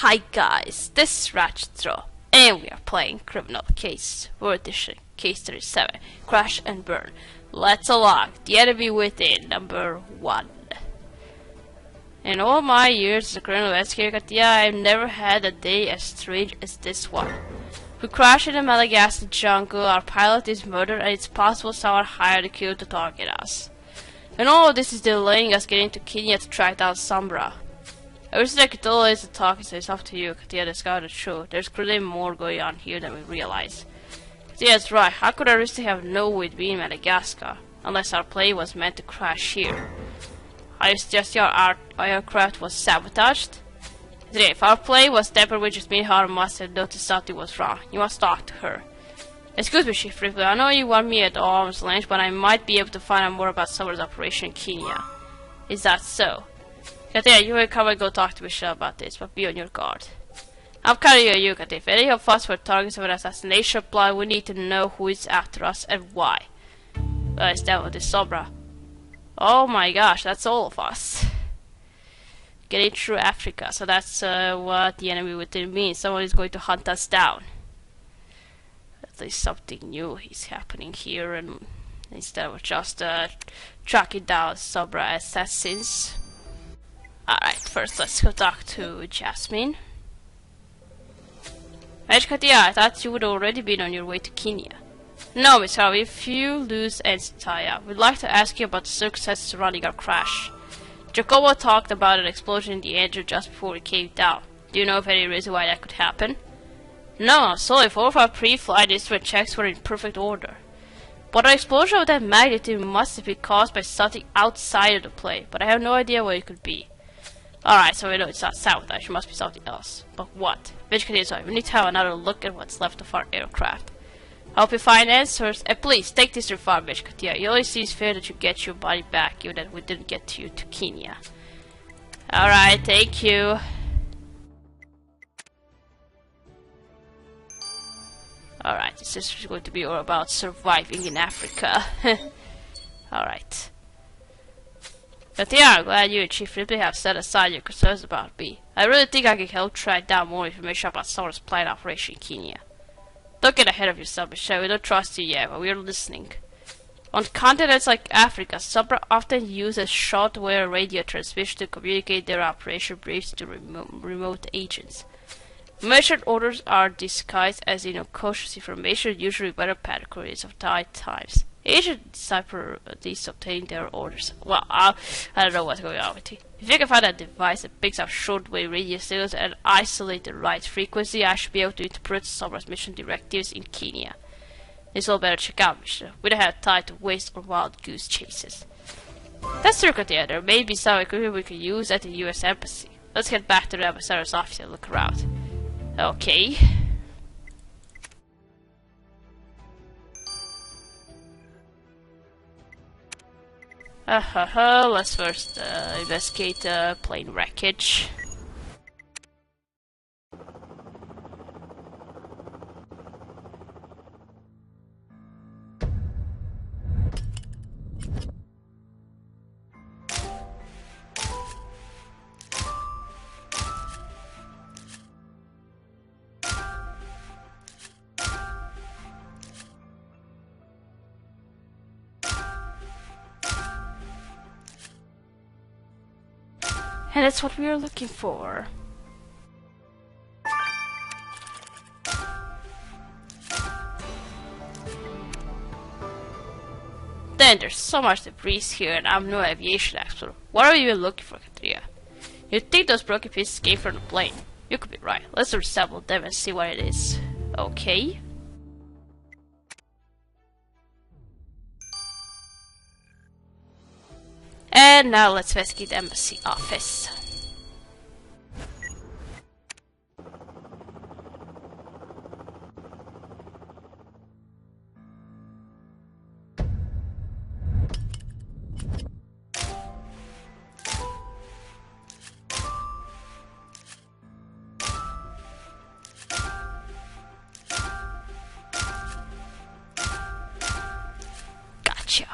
Hi guys, this is Ratchet Throw, and we are playing Criminal Case, World Edition, Case 37, Crash and Burn. Let's unlock the enemy within, number 1. In all my years as a criminal investigator, I've never had a day as strange as this one. We crash in the Madagascar jungle, our pilot is murdered, and it's possible someone hired a killer to target us. And all of this is delaying us getting to Kenya to track down Sombra. I wish that Akintola is to talk and say it's up to you, Katia discovered the truth. There's clearly more going on here than we realize. Katia is right, how could Arista have known we'd be in Madagascar? Unless our plane was meant to crash here. I suggest your aircraft was sabotaged? Katia, if our plane was tampered with, just mean her must have noticed something was wrong. You must talk to her. Excuse me, Chief Ripley, I know you want me at arm's length, but I might be able to find out more about Summer's operation in Kenya. Is that so? Katia, you will come and go talk to Michelle about this, but be on your guard. I'm counting on you, Katia. If any of us were targets of an assassination plot, we need to know who is after us and why. Well, it's down with this Sombra. Oh my gosh, that's all of us. Getting through Africa, so that's what the enemy within means. Someone is going to hunt us down. At least something new is happening here, and instead of just tracking down Sombra assassins. Alright, first let's go talk to Jasmine. Katia, I thought you would already been on your way to Kenya. No, Miss Harvey, if you lose ends to tie up, we'd like to ask you about the circumstances surrounding our crash. Jacobo talked about an explosion in the engine just before we came down. Do you know of any reason why that could happen? No, I'm sorry, 4 of our pre-flight instrument checks were in perfect order. But an explosion of that magnitude must have been caused by something outside of the plane, but I have no idea what it could be. Alright, so we know it's not sabotage, it must be something else. But what? Which can right, we need to have another look at what's left of our aircraft. I hope you find answers, and please, take this too far, Bitch Katia. It only seems fair that you get your body back, given that we didn't get you to Kenya. Alright, thank you. Alright, this is going to be all about surviving in Africa. Alright. But yeah, I'm glad you and Chief Ripley have set aside your concerns about me. I really think I can help track down more information about Summer's planned operation in Kenya. Don't get ahead of yourself, Michelle. We don't trust you yet, but we're listening. On continents like Africa, Summer often uses shortwave radio transmission to communicate their operation briefs to remote agents. Mission orders are disguised as innocuous information, usually by the categories of times. Agent decipher these obtaining their orders. Well, I don't know what's going on with it. If you can find a device that picks up shortwave radio signals and isolate the right frequency, I should be able to interpret Summer's mission directives in Kenya. It's all better check out, Michelle. We don't have time to waste on wild goose chases. That's true, Katia. There may be some equipment we could use at the US Embassy. Let's get back to the ambassador's office and look around. Okay. Let's first investigate the plane wreckage. And that's what we are looking for. Then there's so much debris here and I'm no aviation expert. What are you even looking for, Katia? You'd think those broken pieces came from the plane. You could be right. Let's assemble them and see what it is. Okay. And now let's investigate the embassy office. Gotcha.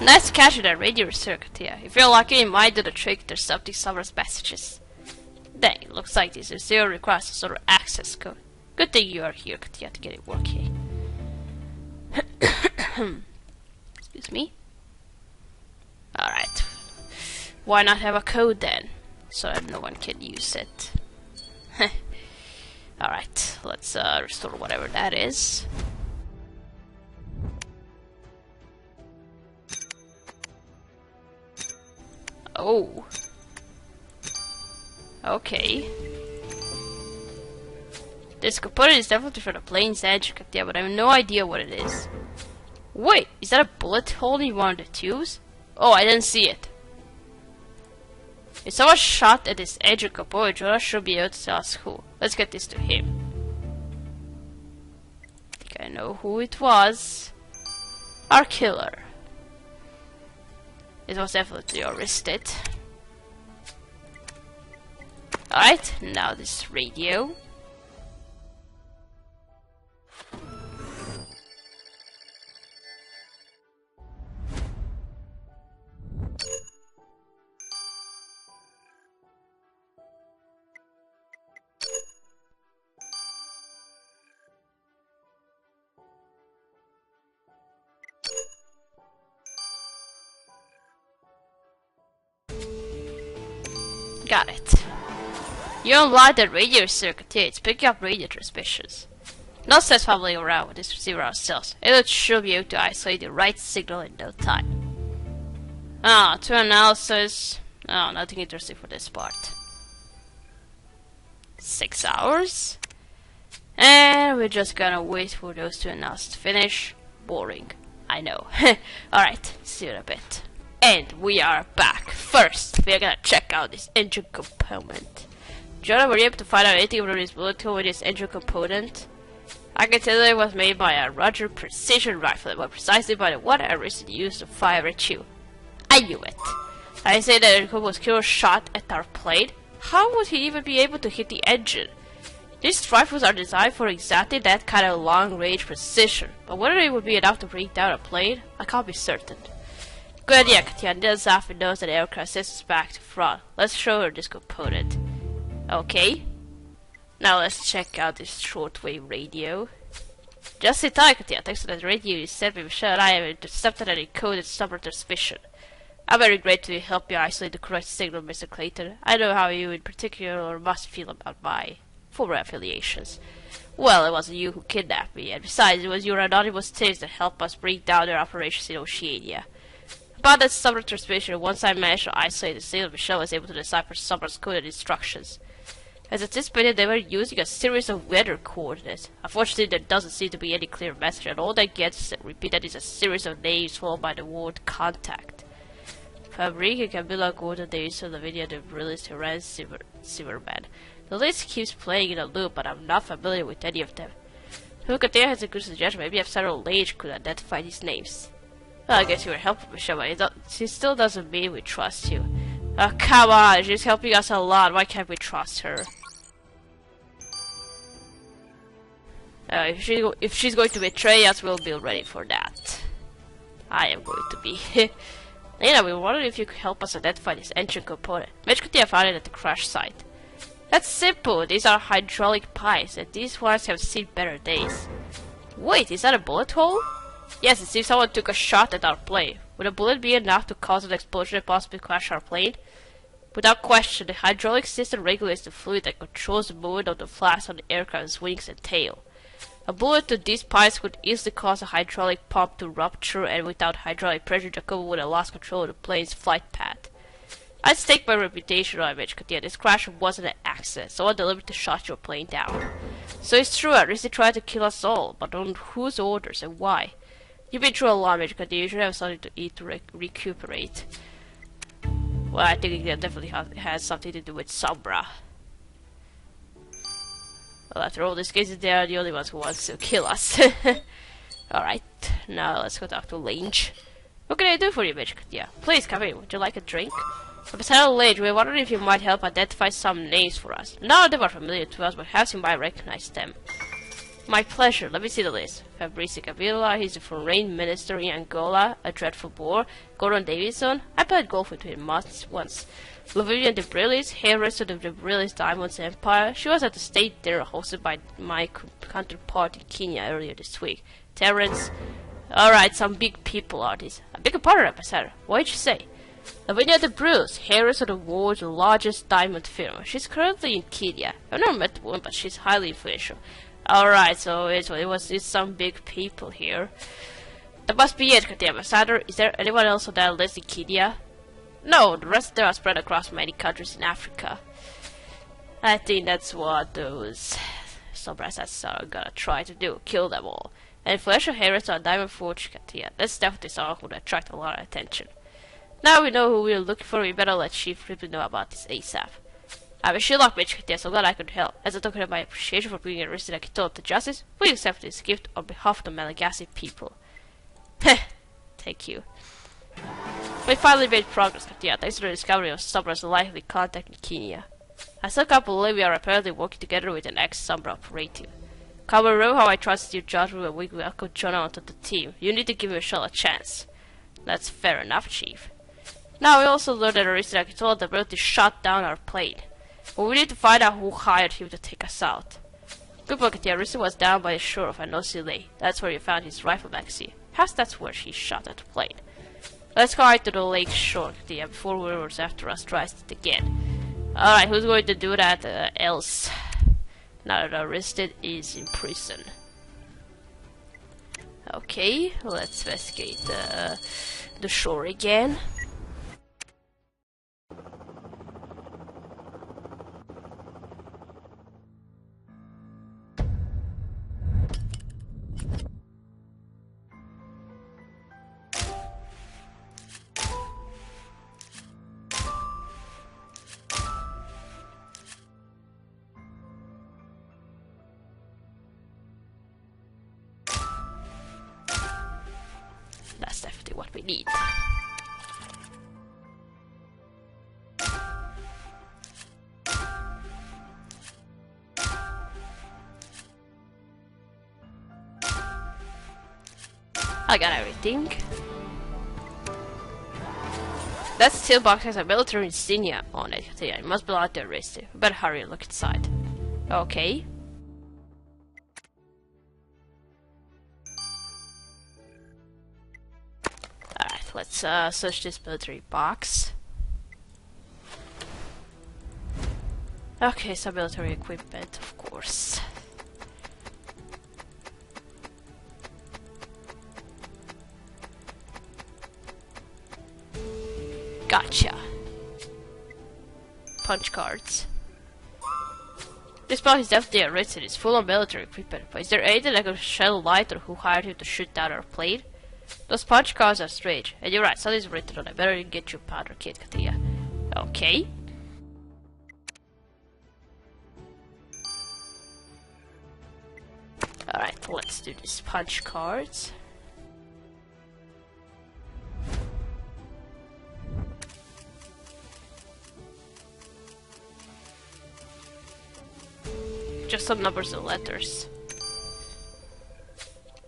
Nice catch that radio circuit here. If you're lucky, it might do the trick. There's something Summer's messages. Dang, looks like this is zero requires a sort of access code. Good thing you are here, Katia, to get it working. Excuse me. Alright. Why not have a code then? So that no one can use it. Alright, let's restore whatever that is. Oh. Okay. This component is definitely for the plane's edge, yeah, but I have no idea what it is. Wait, is that a bullet hole in one of the tubes? Oh, I didn't see it. If someone shot at this edge of component, Jonah should be able to tell us who. Let's get this to him. I think I know who it was. Our killer. It was definitely arrested. Alright, now this radio. Got it. You unlock the radio circuit here. It's picking up radio transmissions. No sense fumbling around with this receiver ourselves. It should be able to isolate the right signal in no time. Ah, to analysis. Oh, nothing interesting for this part. 6 hours. And we're just gonna wait for those two analyses to finish. Boring. I know. Alright, see you in a bit. And we are back. First, we are gonna check out this engine component. Jonah, were you able to find out anything about this bullet hole with this engine component? I can tell you it was made by a Roger precision rifle, but precisely by the one I recently used to fire at you. I knew it. I say that it was killed shot at our plane. How would he even be able to hit the engine? These rifles are designed for exactly that kind of long-range precision, but whether it would be enough to bring down a plane, I can't be certain. Good idea, Katia. Then Zafin knows that the aircraft systems back to front. Let's show her this component. Okay. Now let's check out this shortwave radio. Just in time, Katia. Thanks to that radio you sent me, Michelle and I have intercepted and encoded stubborn transmission. I'm very grateful to help you isolate the correct signal, Mr. Clayton. I know how you in particular must feel about my former affiliations. Well, it wasn't you who kidnapped me, and besides, it was your anonymous tips that helped us bring down their operations in Oceania. About that stubborn transmission, once I managed to isolate the signal, Michelle was able to decipher Summer's coded instructions. As anticipated, they were using a series of weather coordinates. Unfortunately, there doesn't seem to be any clear message, and all that gets repeated is a series of names followed by the word contact. Fabric and Camilla Gordon, the use of the video they released to Ren Zimmerman. The list keeps playing in a loop, but I'm not familiar with any of them. Look, there has a good suggestion. Maybe if several layers could identify these names. Well, I guess you were helpful, Michelle, but she still doesn't mean we trust you. Oh, come on, she's helping us a lot. Why can't we trust her? If she's going to betray us, we'll be ready for that. I am going to be. Lena, we wondered if you could help us identify this engine component. Mitch could have found it at the crash site. That's simple. These are hydraulic pipes, and these ones have seen better days. Wait, is that a bullet hole? Yes, it seems someone took a shot at our plane. Would a bullet be enough to cause an explosion and possibly crash our plane? Without question, the hydraulic system regulates the fluid that controls the movement of the flaps on the aircraft's wings and tail. A bullet to these pipes could easily cause a hydraulic pump to rupture, and without hydraulic pressure, Jacobo would have lost control of the plane's flight path. I'd stake my reputation on it, Katia. This crash wasn't an accident. Someone deliberately shot your plane down. So it's true, at least they tried to kill us all, but on whose orders and why? You've been through a lot, Katia. You should have something to eat to recuperate. Well, I think it definitely has something to do with Sombra. Well, after all, these cases, they are the only ones who want to kill us. Alright, now let's go talk to Lange. What can I do for you, bitch? Yeah, please come in. Would you like a drink? Besides Lange, we were wondering if you might help identify some names for us. None of them are familiar to us, but perhaps you might recognize them. My pleasure. Let me see the list. Fabrice Kabila, he's a foreign minister in Angola, a dreadful bore. Gordon Davidson, I played golf with him once. Lavinia de Brillis, heiress of the Brillis Diamonds Empire. She was at the state dinner hosted by my counterpart in Kenya earlier this week. Terrence. Alright, some big people are these. A big partner episode. What'd you say? Lavinia de Brillis, heiress of the world's largest diamond firm. She's currently in Kenya. I've never met the woman, but she's highly influential. Alright, so it's some big people here. That must be it, the ambassador. Is there anyone else on that list in Kenya? No, the rest there are spread across many countries in Africa. I think that's what those Sobrasats are gonna try to do, kill them all. And influential heiress on Diamond Forge Katia. That's definitely someone who would attract a lot of attention. Now we know who we're looking for, we better let Chief Ripley know about this ASAP. I wish you luck, Mitch Katia, so glad I could help. As a token of my appreciation for bringing arrested Akintola to justice, please accept this gift on behalf of the Malagasy people. Heh, thank you. We finally made progress, Katia, thanks to the discovery of Sobra's likely contact in Kenya. I still can't believe we are apparently working together with an ex-Sombra operative. Come remember how I trusted your judgment when we welcomed Jonah onto the team. You need to give Michelle a chance. That's fair enough, Chief. Now we also learned that arrested Akintola the ability to shut down our plane. But we need to find out who hired him to take us out. Good book, Katia. Arista was down by the shore of Anosi Lake. That's where you found his rifle magazine. Perhaps that's where he shot at the plane. Let's go right to the lake shore, Katia, before whoever's after us tries it again. Alright, who's going to do that else? Now that arrested is in prison. Okay, let's investigate the shore again. That's definitely what we need. I got everything. That steel box has a military insignia on it. Yeah, it must belong to the arrested. We better hurry and look inside. Okay. Let's search this military box. Okay, some military equipment, of course. Gotcha. Punch cards. This box is definitely arrested. It's full of military equipment. But is there anything that could shed light on who hired him to shoot down our plane? Those punch cards are strange. And you're right, something's written on it. Better get your powder kit, Katia. Okay. Alright, let's do these punch cards. Just some numbers and letters.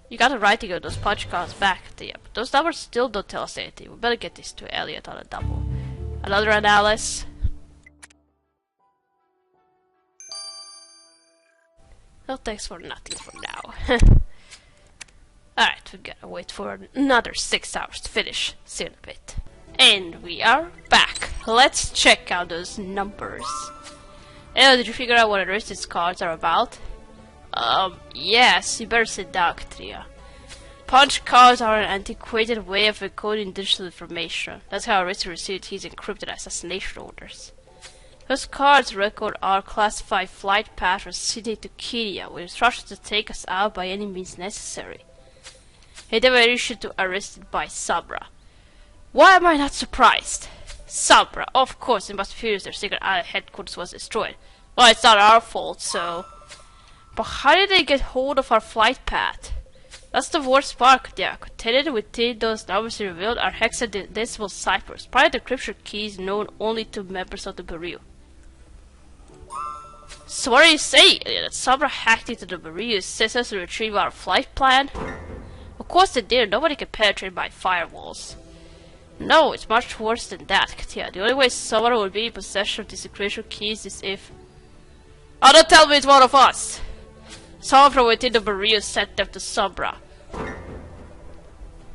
You got the writing of those punch cards back, Katia, but those numbers still don't tell us anything. We better get this to Elliot on a double. Another analysis. Well, thanks for nothing for now. Alright, we gotta wait for another 6 hours to finish. See you in a bit. And we are back. Let's check out those numbers. Did you figure out what the rest of these cards are about? Yes, you better sit down, Katia. Punch cards are an antiquated way of encoding digital information. That's how Arista received his encrypted assassination orders. Those cards record our classified flight path from Sydney to Kenya with instructions to take us out by any means necessary. He then were issued to arrested by Sabra. Why am I not surprised? Sabra, of course, they must be furious their secret island headquarters was destroyed. Well, it's not our fault, so... But how did they get hold of our flight path? That's the worst part, yeah. Contained within those numbers revealed are hexadecimal ciphers, private encryption keys known only to members of the Bureau. So what are you saying? That Sabra hacked into the Maria's systems to retrieve our flight plan? Of course they did. Nobody can penetrate my firewalls. No, it's much worse than that, Katia. The only way someone would be in possession of these encryption keys is if... Oh, don't tell me it's one of us! Someone from within the Maria sent them to Sombra.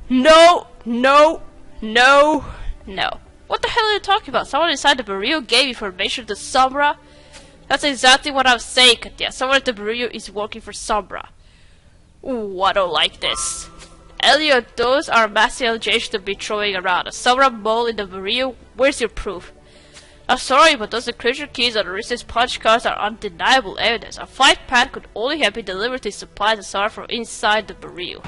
No! No! No! No. What the hell are you talking about? Someone inside the Maria gave information to Sombra? That's exactly what I'm saying, Katia. Someone at the Maria is working for Sombra. Ooh, I don't like this. Elliot, those are massive allegations to be throwing around. A Sombra mole in the Maria? Where's your proof? I'm sorry, but those encryption keys on the recent punch cards are undeniable evidence. A flight plan could only have been delivered to supplies and Sombra from inside the Baril.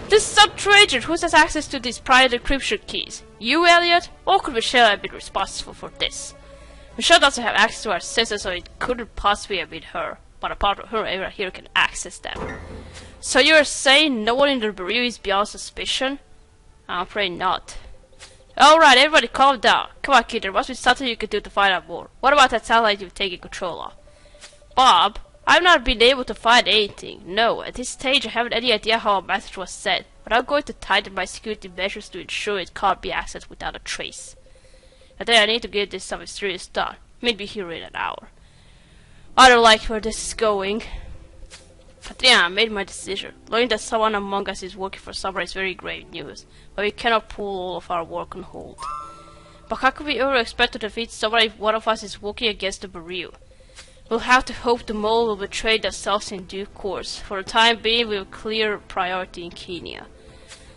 This is some traitor who has access to these private encryption keys. You, Elliot? Or could Michelle have been responsible for this? Michelle doesn't have access to our systems, so it couldn't possibly have been her. But apart from her, everyone here can access them. So you're saying no one in the Baril is beyond suspicion? I'm afraid not. Alright, everybody calm down. Come on, kid, there must be something you can do to find out more. What about that satellite you've taken control of? Bob, I've not been able to find anything. No, at this stage I haven't any idea how a message was sent, but I'm going to tighten my security measures to ensure it can't be accessed without a trace. And then I need to get this some mysterious done. Maybe here in an hour. I don't like where this is going. But yeah, I made my decision. Learning that someone among us is working for Sombra is very grave news, but we cannot pull all of our work on hold. But how could we ever expect to defeat Sombra if one of us is working against the Baril? We'll have to hope the mole will betray themselves in due course. For the time being, we will clear priority in Kenya.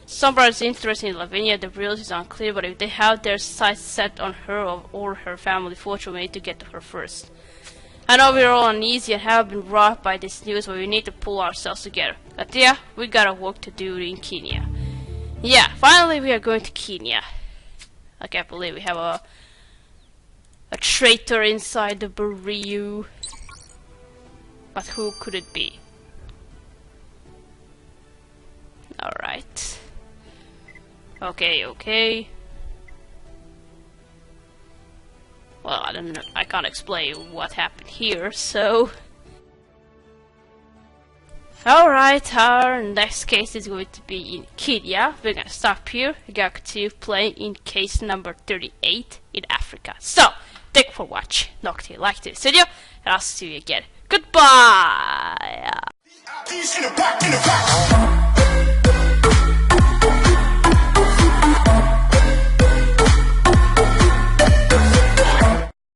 Sombra's interest in Lavinia the Baril is unclear, but if they have their sights set on her or her family fortune, we need to get to her first. I know we're all uneasy and have been wrought by this news, but we need to pull ourselves together. But yeah, we got a work to do in Kenya. Yeah, finally we are going to Kenya. I can't believe we have a traitor inside the Baril. But who could it be? Alright. Okay. Well, I don't know. I can't explain what happened here, so... Alright, our next case is going to be in Kenya. We're gonna stop here. We're gonna continue playing in case number 38 in Africa. So, thank you for watching. Don't forget to like this video, and I'll see you again. Goodbye!